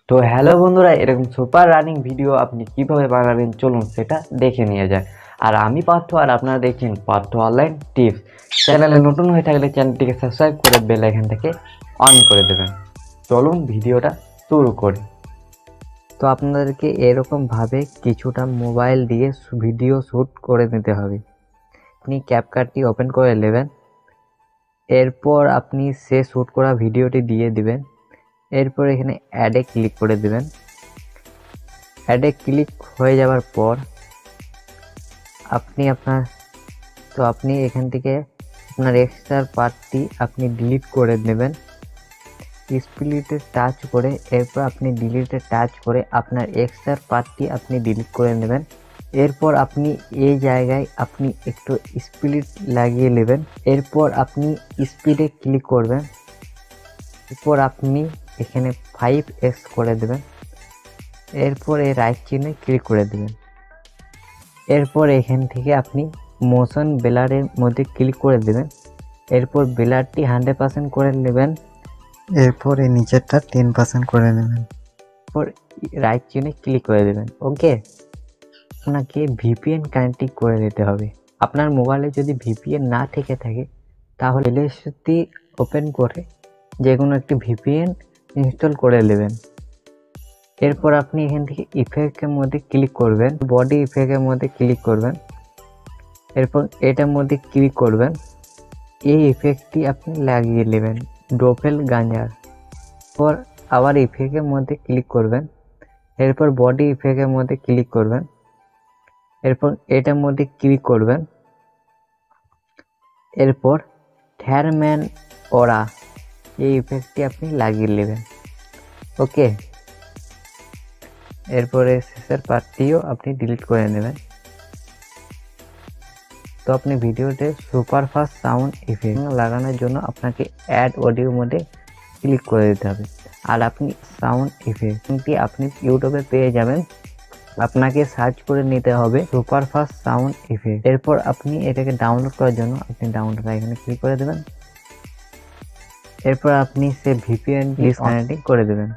তো হ্যালো বন্ধুরা, এরকম সুপার রানিং ভিডিও আপনি কিভাবে বানাবেন চলুন সেটা দেখে নিয়ে যায়। আর আমি পার্থ, আর আপনারা দেখছেন পার্থ অনলাইন টিপস। চ্যানেলে নতুন হয়ে থাকলে চ্যানেলটিকে সাবস্ক্রাইব করে বেল আইকনটাকে অন করে দেবেন। চলুন ভিডিওটা শুরু করি। তো আপনাদেরকে এরকম ভাবে কিছুটা মোবাইল দিয়ে ভিডিও শ্যুট করে নিতে হবে। আপনি ক্যাপকাটটি ওপেন করে নেবেন, এরপর আপনি সে শ্যুট করা ভিডিওটি দিয়ে দিবেন। এরপর এখানে অ্যাডে ক্লিক করে দেবেন। অ্যাডে ক্লিক হয়ে যাওয়ার পর আপনি এখান থেকে আপনার এক্সট্রা পার্টটি আপনি ডিলিট করে নেবেন। স্প্লিটে টাচ করে এরপর আপনি ডিলিটে টাচ করে আপনার এক্সট্রা পার্টটি আপনি ডিলিট করে নেবেন। এরপর আপনি এই জায়গায় আপনি একটু স্প্লিট লাগিয়ে নেবেন। এরপর আপনি স্পিডে ক্লিক করবেন। এরপর আপনি এখানে 5x করে দেবেন। এরপর এই রাইট চিহ্নে ক্লিক করে দেবেন। এরপর এখান থেকে আপনি মোশন ব্লারের মধ্যে ক্লিক করে দেবেন। এরপর ব্লারটি 100% করে নেবেন। এরপর এই নিচেরটা 10% করে নেবেন। এরপর রাইট চিহ্নে ক্লিক করে দেবেন। ওকে, আপনাকে ভিপিএন কানেক্টিং করে নিতে হবে। আপনার মোবাইলে যদি ভিপিএন না থেকে থাকে তাহলে প্লেস্টোরটি ওপেন করে যে কোনো একটি ভিপিএন ইনস্টল করে নেবেন। এরপর আপনি এখান থেকে ইফেক্টের মধ্যে ক্লিক করবেন, বডি ইফেক্টের মধ্যে ক্লিক করবেন। এরপর এটার মধ্যে ক্লিক করবেন, এই ইফেক্টটি আপনি লাগিয়ে নেবেন ডোপেল গাঞ্জার। পর আবার ইফেক্টের মধ্যে ক্লিক করবেন। এরপর বডি ইফেক্টের মধ্যে ক্লিক করবেন। এরপর এটার মধ্যে ক্লিক করবেন। এরপর থ্যারম্যান ওরা এই ইফেক্টটি আপনি লাগিয়ে নেবেন। ওকে, এরপরে শেষের পার্টটিও আপনি ডিলিট করে নেবেন। তো আপনি ভিডিওতে সুপার ফাস্ট সাউন্ড ইফেক্ট লাগানোর জন্য আপনাকে অ্যাড অডিওর মধ্যে ক্লিক করে দিতে হবে। আর আপনি সাউন্ড ইফেক্টটি আপনি ইউটিউবে পেয়ে যাবেন। আপনাকে সার্চ করে নিতে হবে সুপার ফাস্ট সাউন্ড ইফেক্ট। এরপর আপনি এটাকে ডাউনলোড করার জন্য আপনি ডাউনলোড এখানে ক্লিক করে দেবেন। এরপর আপনি সে ভিপিএন ডিসকানেক্টিং করে দেবেন।